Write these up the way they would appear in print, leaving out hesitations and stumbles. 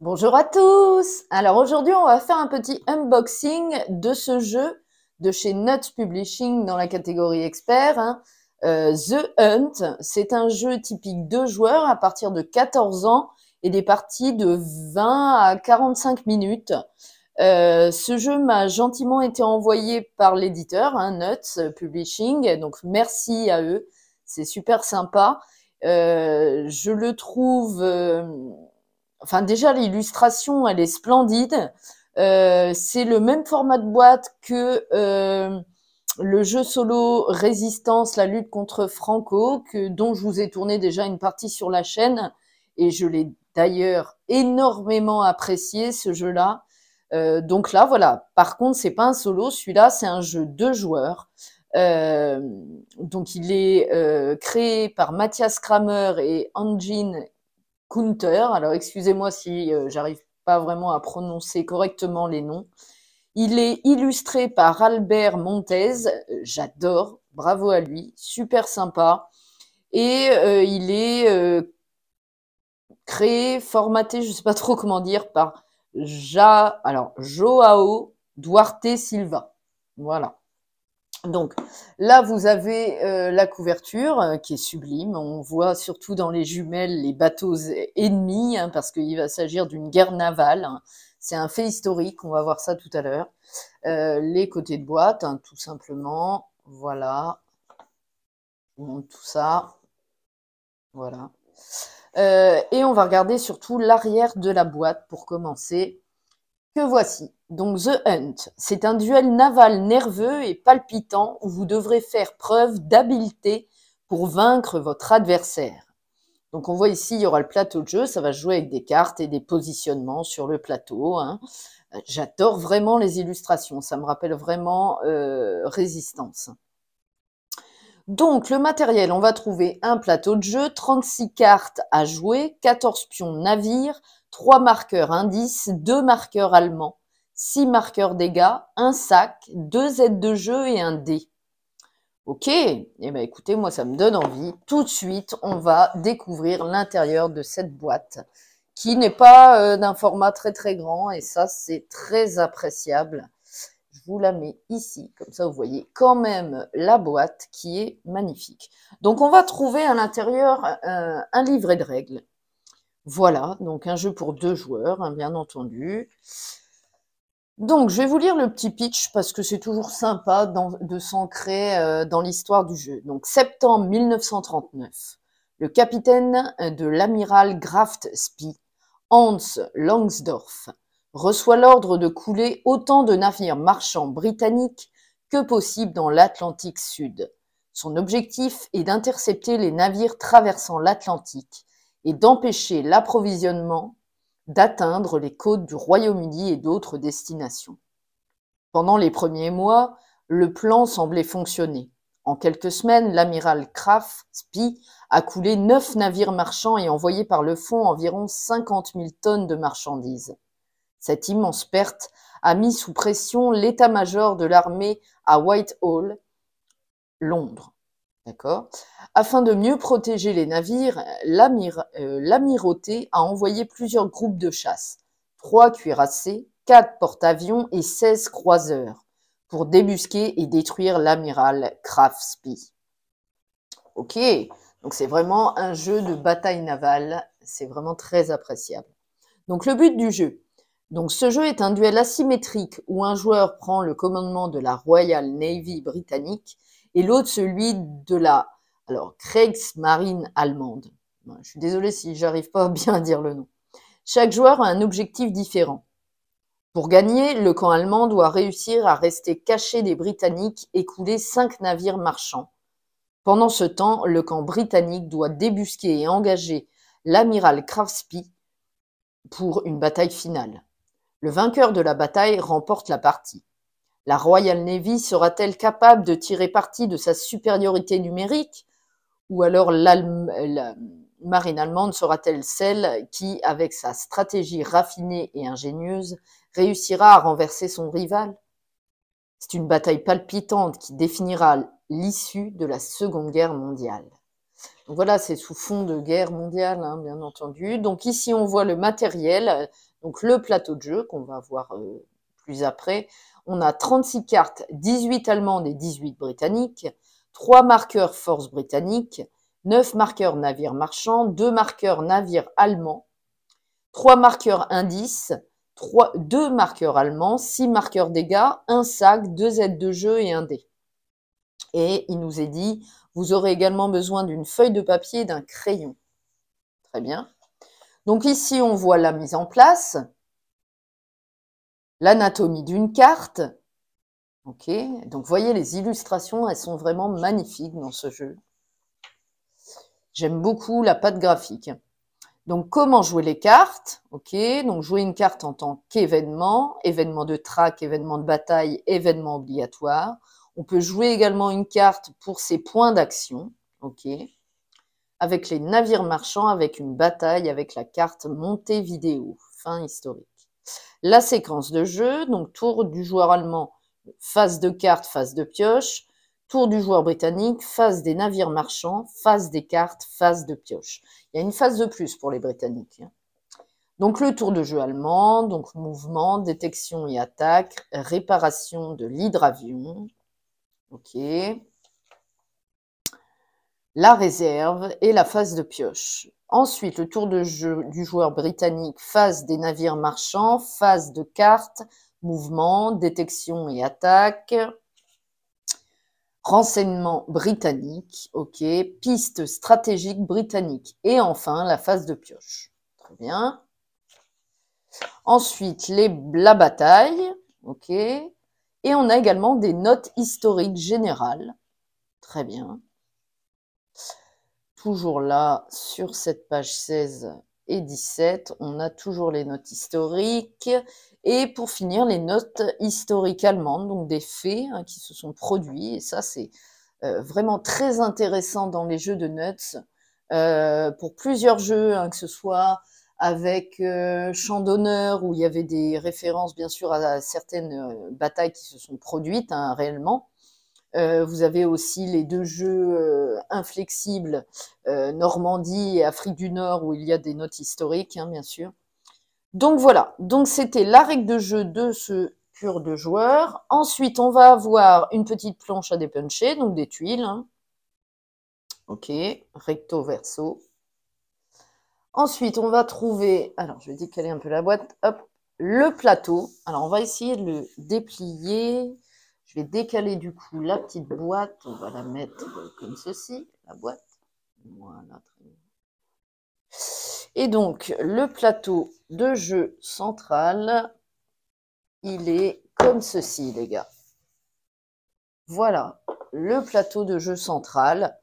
Bonjour à tous! Alors aujourd'hui, on va faire un petit unboxing de ce jeu de chez Nut Publishing dans la catégorie expert, hein. The Hunt, c'est un jeu typique 2 joueurs à partir de 14 ans et des parties de 20 à 45 minutes. Ce jeu m'a gentiment été envoyé par l'éditeur, hein, Nut Publishing, donc merci à eux, c'est super sympa. Je le trouve Enfin, déjà, l'illustration, elle est splendide. C'est le même format de boîte que le jeu solo Résistance, la lutte contre Franco, dont je vous ai tourné déjà une partie sur la chaîne. Et je l'ai d'ailleurs énormément apprécié, ce jeu-là. Donc là, voilà. Par contre, c'est pas un solo. Celui-là, c'est un jeu 2 joueurs. Euh, donc, il est créé par Matthias Kramer et Engine Counter. Alors, excusez-moi si j'arrive pas vraiment à prononcer correctement les noms. Il est illustré par Albert Montez. J'adore. Bravo à lui. Super sympa. Et il est créé, formaté, je sais pas trop comment dire, par Joao Duarte Silva. Voilà. Donc là, vous avez la couverture qui est sublime. On voit surtout dans les jumelles les bateaux ennemis, hein, parce qu'il va s'agir d'une guerre navale, hein. C'est un fait historique, on va voir ça tout à l'heure. Les côtés de boîte, hein, tout simplement. Voilà. Je vous montre tout ça. Voilà. Et on va regarder surtout l'arrière de la boîte pour commencer. Que voici. Donc The Hunt, c'est un duel naval nerveux et palpitant où vous devrez faire preuve d'habileté pour vaincre votre adversaire. Donc on voit ici, il y aura le plateau de jeu, ça va jouer avec des cartes et des positionnements sur le plateau, hein. J'adore vraiment les illustrations, ça me rappelle vraiment Résistance. Donc le matériel, on va trouver un plateau de jeu, 36 cartes à jouer, 14 pions navires, 3 marqueurs indices, 2 marqueurs allemands, 6 marqueurs dégâts, un sac, 2 aides de jeu et un dé. Ok, eh ben écoutez, moi ça me donne envie. Tout de suite, on va découvrir l'intérieur de cette boîte qui n'est pas d'un format très très grand et ça c'est très appréciable. Je vous la mets ici, comme ça vous voyez quand même la boîte qui est magnifique. Donc on va trouver à l'intérieur un livret de règles. Voilà, donc un jeu pour 2 joueurs, hein, bien entendu. Donc je vais vous lire le petit pitch parce que c'est toujours sympa de s'ancrer dans l'histoire du jeu. Donc septembre 1939, le capitaine de l'amiral Graf Spee, Hans Langsdorff, reçoit l'ordre de couler autant de navires marchands britanniques que possible dans l'Atlantique Sud. Son objectif est d'intercepter les navires traversant l'Atlantique et d'empêcher l'approvisionnement d'atteindre les côtes du Royaume-Uni et d'autres destinations. Pendant les premiers mois, le plan semblait fonctionner. En quelques semaines, l'amiral Graf Spee a coulé 9 navires marchands et envoyé par le fond environ 50 000 tonnes de marchandises. Cette immense perte a mis sous pression l'état-major de l'armée à Whitehall, Londres. D'accord. Afin de mieux protéger les navires, l'amirauté a envoyé plusieurs groupes de chasse, 3 cuirassés, 4 porte-avions et 16 croiseurs, pour débusquer et détruire l'amiral Graf Spee. Ok, donc c'est vraiment un jeu de bataille navale, c'est vraiment très appréciable. Donc le but du jeu. Donc ce jeu est un duel asymétrique où un joueur prend le commandement de la Royal Navy britannique et l'autre celui de la Kriegsmarine allemande. Je suis désolée si j'arrive pas à bien dire le nom. Chaque joueur a un objectif différent. Pour gagner, le camp allemand doit réussir à rester caché des Britanniques et couler 5 navires marchands. Pendant ce temps, le camp britannique doit débusquer et engager l'amiral Graf Spee pour une bataille finale. Le vainqueur de la bataille remporte la partie. La Royal Navy sera-t-elle capable de tirer parti de sa supériorité numérique? Ou alors la marine allemande sera-t-elle celle qui, avec sa stratégie raffinée et ingénieuse, réussira à renverser son rival? C'est une bataille palpitante qui définira l'issue de la Seconde Guerre mondiale. Donc voilà, c'est sous fond de guerre mondiale, hein, bien entendu. Donc ici, on voit le matériel, donc le plateau de jeu qu'on va voir plus après. On a 36 cartes, 18 allemandes et 18 britanniques, 3 marqueurs force britannique, 9 marqueurs navires marchands, 2 marqueurs navires allemands, 3 marqueurs indices, 2 marqueurs allemands, 6 marqueurs dégâts, 1 sac, 2 aides de jeu et 1 dé. Et il nous est dit, vous aurez également besoin d'une feuille de papier et d'un crayon. Très bien. Donc ici, on voit la mise en place, l'anatomie d'une carte. Ok, donc voyez les illustrations, elles sont vraiment magnifiques dans ce jeu. J'aime beaucoup la patte graphique. Donc comment jouer les cartes? Ok, donc jouer une carte en tant qu'événement, événement de track, événement de bataille, événement obligatoire. On peut jouer également une carte pour ses points d'action. Ok, avec les navires marchands, avec une bataille, avec la carte montée vidéo, fin historique. La séquence de jeu, donc tour du joueur allemand, phase de carte, phase de pioche, tour du joueur britannique, phase des navires marchands, phase des cartes, phase de pioche. Il y a une phase de plus pour les Britanniques. Donc le tour de jeu allemand, donc mouvement, détection et attaque, réparation de l'hydravion. Ok. La réserve et la phase de pioche. Ensuite, le tour de jeu du joueur britannique, phase des navires marchands, phase de cartes, mouvement, détection et attaque, renseignement britannique, ok, piste stratégique britannique, et enfin la phase de pioche. Très bien. Ensuite, la bataille, ok, et on a également des notes historiques générales. Très bien. Toujours là, sur cette page 16 et 17, on a toujours les notes historiques. Et pour finir, les notes historiques allemandes, donc des faits hein, qui se sont produits. Et ça, c'est vraiment très intéressant dans les jeux de Nuts. Pour plusieurs jeux, hein, que ce soit avec Champ d'honneur, où il y avait des références, bien sûr, à certaines batailles qui se sont produites hein, réellement. Vous avez aussi les 2 jeux inflexibles, Normandie et Afrique du Nord, où il y a des notes historiques, hein, bien sûr. Donc voilà, donc c'était la règle de jeu de ce pur de joueurs. Ensuite, on va avoir une petite planche à dépuncher, donc des tuiles. Hein. Ok, recto verso. Ensuite, on va trouver, alors je vais décaler un peu la boîte, hop, le plateau. Alors on va essayer de le déplier. Je vais décaler du coup la petite boîte, on va la mettre comme ceci, la boîte. Voilà, très bien. Et donc, le plateau de jeu central, il est comme ceci, les gars. Voilà, le plateau de jeu central,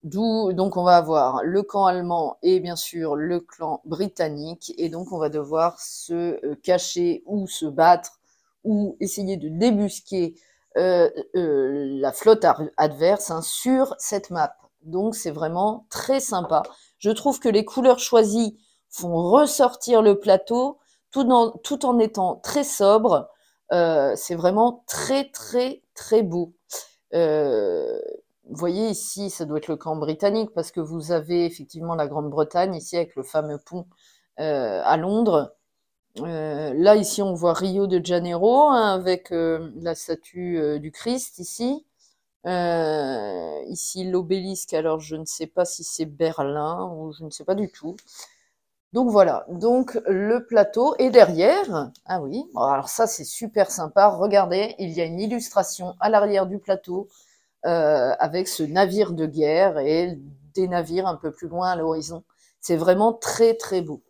d'où donc on va avoir le camp allemand et bien sûr le clan britannique, et donc on va devoir se cacher ou se battre ou essayer de débusquer la flotte adverse hein, sur cette map. Donc c'est vraiment très sympa. Je trouve que les couleurs choisies font ressortir le plateau tout en étant très sobre. C'est vraiment très très très beau. Vous voyez ici, ça doit être le camp britannique parce que vous avez effectivement la Grande-Bretagne ici avec le fameux pont à Londres. Là, ici, on voit Rio de Janeiro hein, avec la statue du Christ ici. Ici, l'obélisque, alors je ne sais pas si c'est Berlin ou je ne sais pas du tout. Donc voilà, donc le plateau est derrière. Ah oui, alors ça c'est super sympa. Regardez, il y a une illustration à l'arrière du plateau avec ce navire de guerre et des navires un peu plus loin à l'horizon. C'est vraiment très très beau.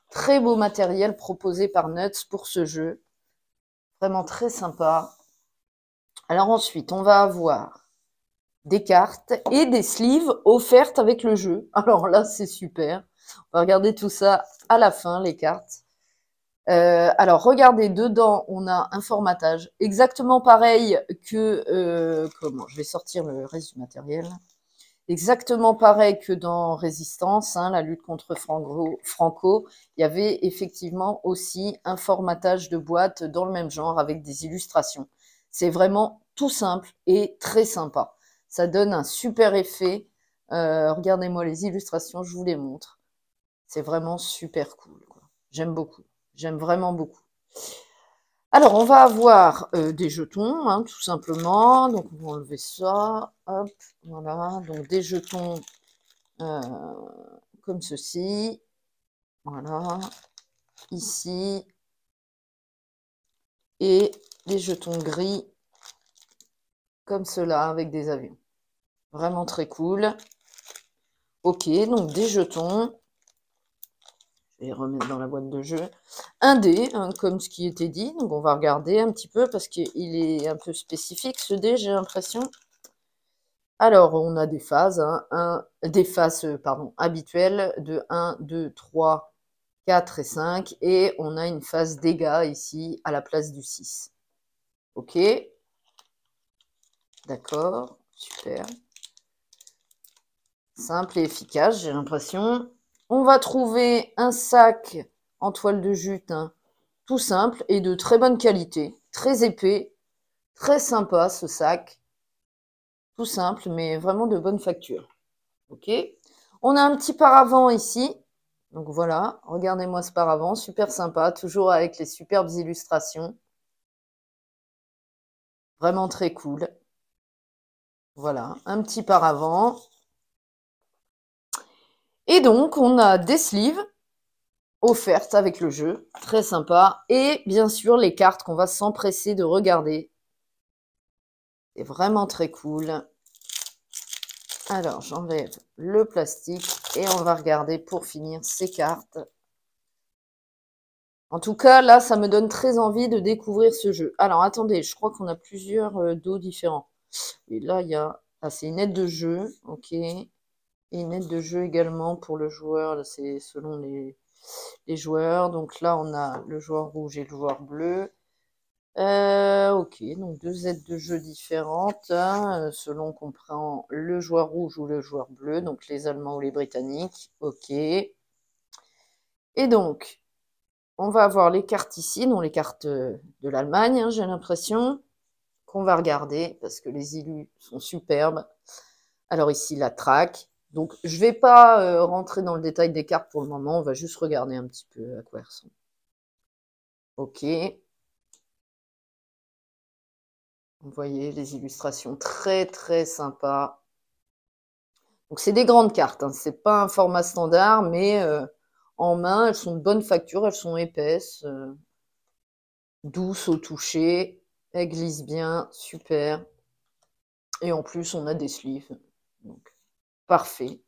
Très beau matériel proposé par Nuts pour ce jeu. Vraiment très sympa. Alors ensuite, on va avoir des cartes et des sleeves offertes avec le jeu. Alors là, c'est super. On va regarder tout ça à la fin, les cartes. Alors, regardez, dedans, on a un formatage exactement pareil que... comment? Je vais sortir le reste du matériel. Exactement pareil que dans Résistance, hein, la lutte contre Franco, il y avait effectivement aussi un formatage de boîte dans le même genre avec des illustrations. C'est vraiment tout simple et très sympa. Ça donne un super effet Regardez-moi les illustrations, je vous les montre. C'est vraiment super cool, quoi. J'aime beaucoup. J'aime vraiment beaucoup. Alors, on va avoir des jetons, hein, tout simplement. Donc, on va enlever ça. Hop, voilà. Donc, des jetons comme ceci. Voilà. Ici. Et des jetons gris comme cela avec des avions. Vraiment très cool. Ok, donc des jetons. Je vais les remettre dans la boîte de jeu. Un dé, hein, comme ce qui était dit. Donc on va regarder un petit peu parce qu'il est un peu spécifique ce dé, j'ai l'impression. Alors on a des phases, hein, des faces habituelles de 1, 2, 3, 4 et 5. Et on a une phase dégâts ici à la place du 6. Ok. D'accord, super. Simple et efficace, j'ai l'impression. On va trouver un sac en toile de jute, hein, tout simple et de très bonne qualité, très épais, très sympa ce sac. Tout simple, mais vraiment de bonne facture. Ok. On a un petit paravent ici. Donc voilà, regardez-moi ce paravent, super sympa, toujours avec les superbes illustrations. Vraiment très cool. Voilà, un petit paravent. Et donc, on a des sleeves offertes avec le jeu, très sympa. Et bien sûr, les cartes qu'on va s'empresser de regarder. C'est vraiment très cool. Alors, j'enlève le plastique et on va regarder pour finir ces cartes. En tout cas, là, ça me donne très envie de découvrir ce jeu. Alors, attendez, je crois qu'on a plusieurs dos différents. Et là, il y a... Ah, c'est une aide de jeu, ok. Et une aide de jeu également pour le joueur, c'est selon les joueurs. Donc là, on a le joueur rouge et le joueur bleu. Ok, donc deux aides de jeu différentes, hein, selon qu'on prend le joueur rouge ou le joueur bleu, donc les Allemands ou les Britanniques. Ok. Et donc, on va avoir les cartes ici, donc les cartes de l'Allemagne, hein, j'ai l'impression, qu'on va regarder, parce que les illus sont superbes. Alors ici, la traque. Donc, je ne vais pas rentrer dans le détail des cartes pour le moment, on va juste regarder un petit peu à quoi elles ressemblent. Ok. Vous voyez les illustrations très très sympas. Donc c'est des grandes cartes, hein. C'est pas un format standard, mais en main, elles sont de bonne facture, elles sont épaisses, douces au toucher, elles glissent bien, super. Et en plus, on a des sleeves, donc parfait.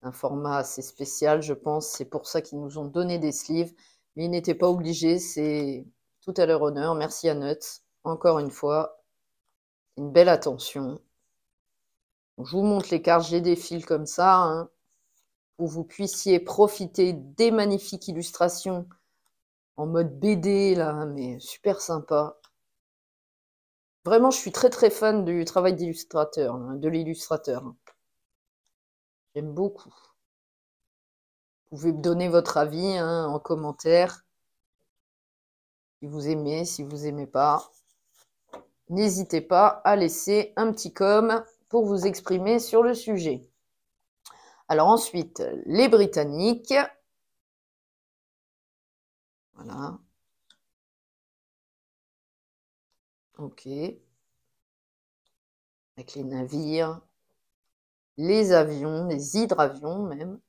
Un format assez spécial, je pense, c'est pour ça qu'ils nous ont donné des sleeves, mais ils n'étaient pas obligés, c'est tout à leur honneur. Merci à Nuts, encore une fois, une belle attention. Donc, je vous montre les cartes, j'ai des fils comme ça, hein, pour que vous puissiez profiter des magnifiques illustrations en mode BD, là, mais super sympa. Vraiment, je suis très très fan du travail d'illustrateur, hein, de l'illustrateur. J'aime beaucoup. Vous pouvez me donner votre avis, hein, en commentaire, si vous aimez, si vous aimez pas. N'hésitez pas à laisser un petit com pour vous exprimer sur le sujet. Alors ensuite, les Britanniques. Voilà. Ok. Avec les navires, les avions, les hydravions même.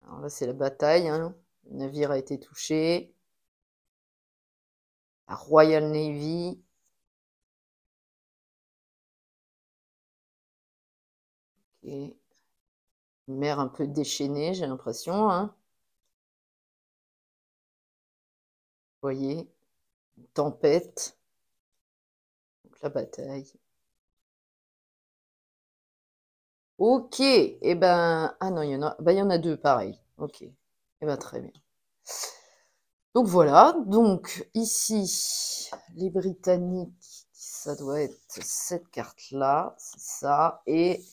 Alors là, c'est la bataille, hein. Le navire a été touché. La Royal Navy. Okay. Une mer un peu déchaînée, j'ai l'impression, hein. Vous voyez, une tempête. Donc la bataille. Ok, et eh ben... Ah non, il y en a... Ben, il y en a deux, pareil. Ok, et eh ben très bien. Donc voilà, donc ici, les Britanniques, ça doit être cette carte-là, c'est ça, et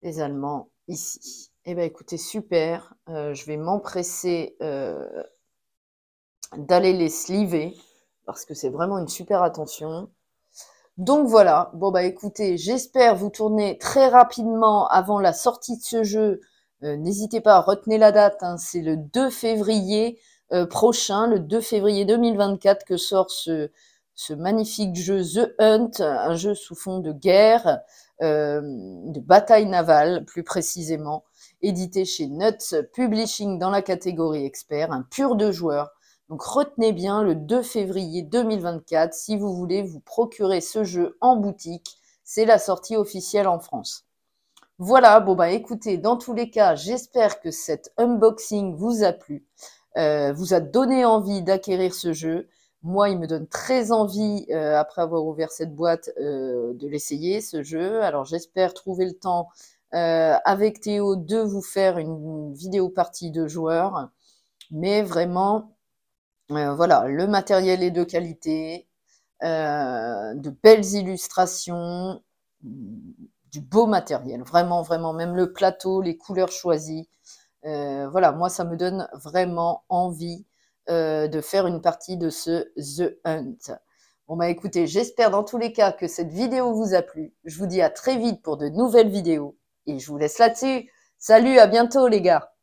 les Allemands ici. Eh bien écoutez, super, je vais m'empresser d'aller les sliver, parce que c'est vraiment une super attention. Donc voilà, bon bah écoutez, j'espère vous tourner très rapidement avant la sortie de ce jeu. N'hésitez pas, retenez la date, hein, c'est le 2 février prochain, le 2 février 2024 que sort ce magnifique jeu The Hunt, un jeu sous fond de guerre, de bataille navale plus précisément, édité chez Nuts Publishing dans la catégorie expert, un pur de joueurs. Donc retenez bien le 2 février 2024 si vous voulez vous procurer ce jeu en boutique. C'est la sortie officielle en France. Voilà, bon bah écoutez, dans tous les cas, j'espère que cet unboxing vous a plu, vous a donné envie d'acquérir ce jeu. Moi, il me donne très envie, après avoir ouvert cette boîte, de l'essayer, ce jeu. Alors j'espère trouver le temps, avec Théo, de vous faire une vidéo partie de joueurs. Mais vraiment, voilà, le matériel est de qualité, de belles illustrations, du beau matériel, vraiment, vraiment, même le plateau, les couleurs choisies. Voilà, moi, ça me donne vraiment envie de faire une partie de ce The Hunt. Bon, bah écoutez, j'espère dans tous les cas que cette vidéo vous a plu. Je vous dis à très vite pour de nouvelles vidéos et je vous laisse là-dessus. Salut, à bientôt les gars!